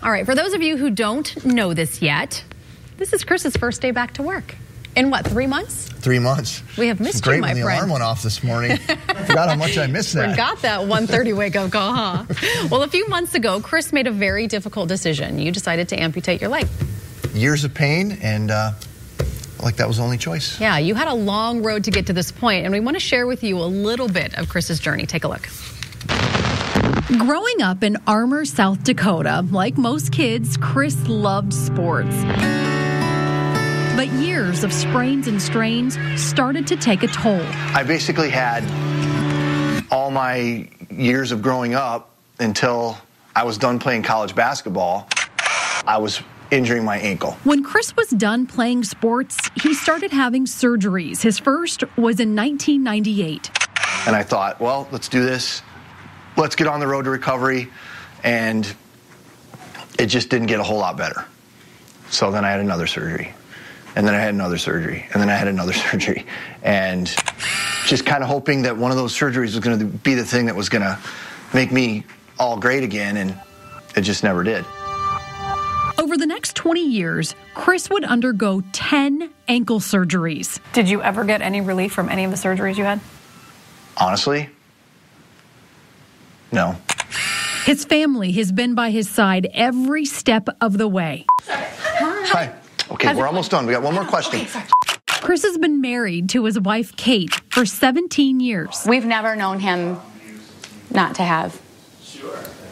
All right, for those of you who don't know this yet, this is Chris's first day back to work. In what, 3 months? 3 months. We have missed you, my friend. Great when the alarm went off this morning. Forgot how much I missed that. Forgot that 1:30 wake-up call, huh? Well, a few months ago, Chris made a very difficult decision. You decided to amputate your leg. Years of pain, and like that was the only choice. Yeah, you had a long road to get to this point, and we want to share with you a little bit of Chris's journey. Take a look. Growing up in Armour, South Dakota, like most kids, Chris loved sports. But years of sprains and strains started to take a toll. I basically had all my years of growing up until I was done playing college basketball. I was injuring my ankle. When Chris was done playing sports, he started having surgeries. His first was in 1998. And I thought, well, let's do this. Let's get on the road to recovery. And it just didn't get a whole lot better. So then I had another surgery. And then I had another surgery. And then I had another surgery. And just kind of hoping that one of those surgeries was going to be the thing that was going to make me all great again. And it just never did. Over the next 20 years, Chris would undergo 10 ankle surgeries. Did you ever get any relief from any of the surgeries you had? Honestly, no. His family has been by his side every step of the way. Hi. Okay, we're almost done. We got one more question. Chris has been married to his wife, Kate, for 17 years. We've never known him not to have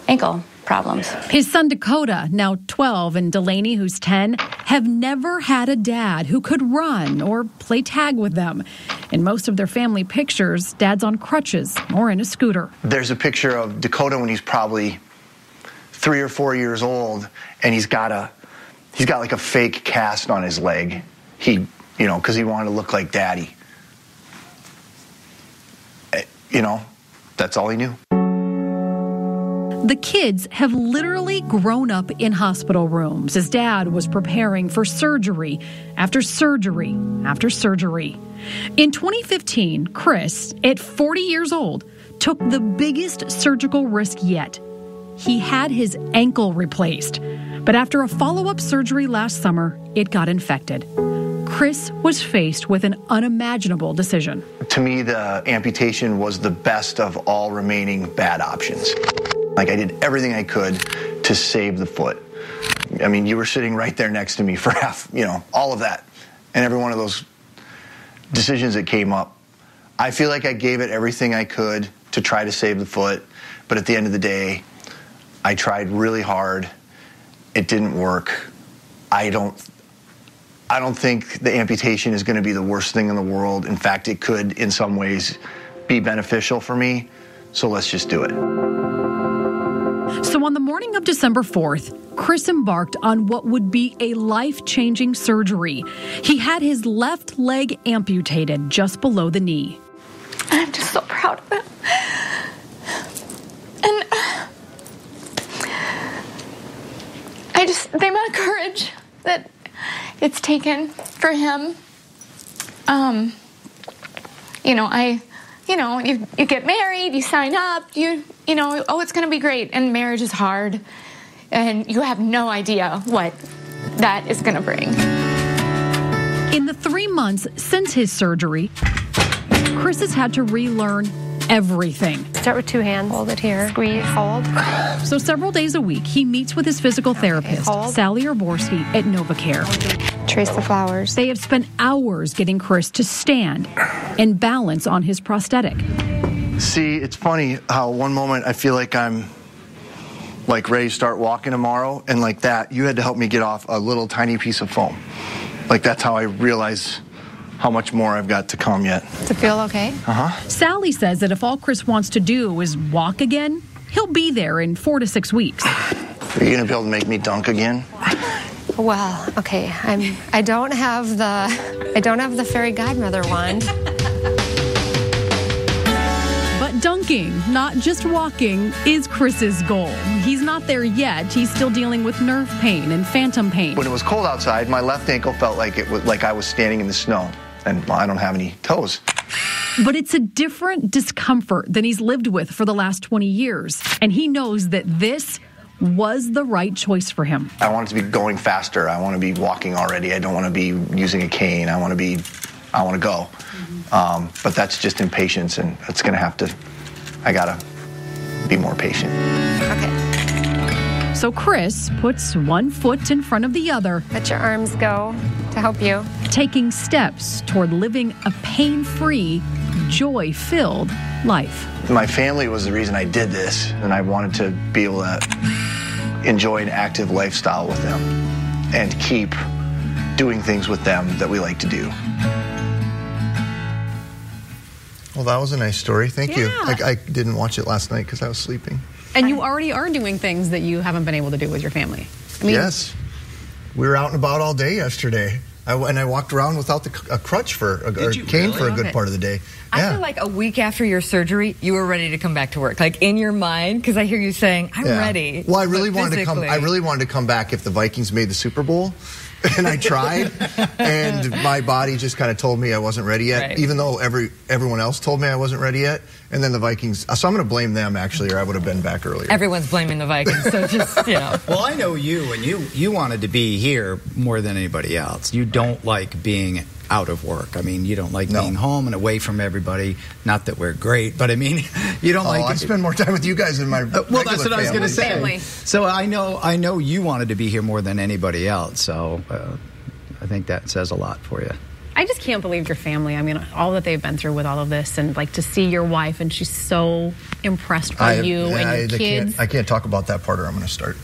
ankle problems. His son, Dakota, now 12, and Delaney, who's 10, have never had a dad who could run or play tag with them. In most of their family pictures, Dad's on crutches or in a scooter. There's a picture of Dakota when he's probably 3 or 4 years old, and he's got like a fake cast on his leg. Because he wanted to look like Daddy. That's all he knew. The kids have literally grown up in hospital rooms as Dad was preparing for surgery after surgery after surgery. In 2015, Chris, at 40 years old, took the biggest surgical risk yet. He had his ankle replaced, but after a follow-up surgery last summer, it got infected. Chris was faced with an unimaginable decision. To me, the amputation was the best of all remaining bad options. Like, I did everything I could to save the foot. I mean, you were sitting right there next to me for all of that. And every one of those decisions that came up, I feel like I gave it everything I could to try to save the foot. But at the end of the day, I tried really hard. It didn't work. I don't think the amputation is going to be the worst thing in the world. In fact, it could, in some ways, be beneficial for me. So let's just do it. So on the morning of December 4th, Chris embarked on what would be a life-changing surgery. He had his left leg amputated just below the knee. I'm just so proud of him. And the amount of courage that it's taken for him. You get married, you sign up, it's going to be great. And marriage is hard. And you have no idea what that is going to bring. In the 3 months since his surgery, Chris has had to relearn everything. Start with 2 hands. Hold it here. Squeeze. Hold. So several days a week, he meets with his physical therapist, Sally Orborski, at NovaCare. Trace the flowers. They have spent hours getting Chris to stand and balance on his prosthetic. See, it's funny how one moment I feel like I'm ready to start walking tomorrow, and like that, you had to help me get off a little tiny piece of foam. That's how I realize how much more I've got to come yet. Does it feel okay? Uh-huh. Sally says that if all Chris wants to do is walk again, he'll be there in 4 to 6 weeks. Are you going to be able to make me dunk again? Well, okay. I don't have the fairy godmother wand. But dunking, not just walking, is Chris's goal. He's not there yet. He's still dealing with nerve pain and phantom pain. When it was cold outside, my left ankle felt like I was standing in the snow, and I don't have any toes. But it's a different discomfort than he's lived with for the last 20 years, and he knows that this was the right choice for him. I want to be going faster. I want to be walking already. I don't want to be using a cane. I want to go. But that's just impatience, and it's going to have to, I got to be more patient. Okay. So Chris puts one foot in front of the other. Let your arms go to help you. Taking steps toward living a pain-free, joy-filled life. My family was the reason I did this, and I wanted to be able to enjoy an active lifestyle with them and keep doing things with them that we like to do. Well, that was a nice story. Thank you. I didn't watch it last night because I was sleeping. And you already are doing things that you haven't been able to do with your family. I mean, yes. We were out and about all day yesterday. I walked around without a crutch for a cane for a good part of the day. I feel like a week after your surgery, you were ready to come back to work. Like in your mind, because I hear you saying, I'm ready. Well, I really wanted to come back if the Vikings made the Super Bowl. And I tried, and my body just kind of told me I wasn't ready yet, even though everyone else told me I wasn't ready yet. And then the Vikings, so I'm going to blame them, actually, or I would have been back earlier. Everyone's blaming the Vikings, so just, you know. Well, I know you, and you wanted to be here more than anybody else. You don't like being out of work. I mean, you don't like being home and away from everybody. Not that we're great, but I mean, you don't like... I spend more time with you guys than my well, that's what I was going to say. Family. So I know you wanted to be here more than anybody else, so I think that says a lot for you. I just can't believe your family. I mean, all that they've been through with all of this, and like to see your wife, and she's so impressed by you and your kids. I can't talk about that part, or I'm going to start.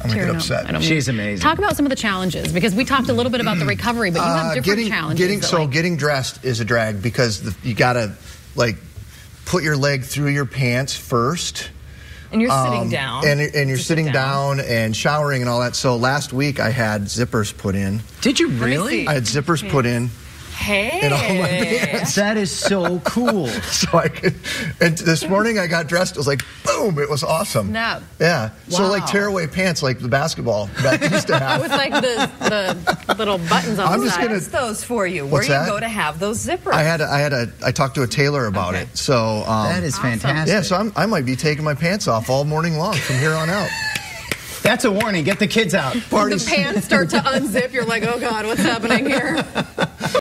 I'm going to get upset. She's amazing. Talk about some of the challenges, because we talked a little bit about the recovery, but you have different challenges. Getting dressed is a drag, because you got to like put your leg through your pants first. And you're sitting down. And you're sitting down and showering and all that. So last week I had zippers put in. Did you really? I had zippers put in. Hey. In all my pants. That is so cool. And this morning I got dressed. It was like, boom, it was awesome. Snap. Yeah. Wow. So like tearaway pants like the basketball that used to have. With like the little buttons on the side. What's those for you? What's Where do that? you go to have those zippers? I talked to a tailor about it. So that is fantastic. Yeah, so I might be taking my pants off all morning long from here on out. That's a warning. Get the kids out. When the pants start to unzip, you're like, oh God, what's happening here?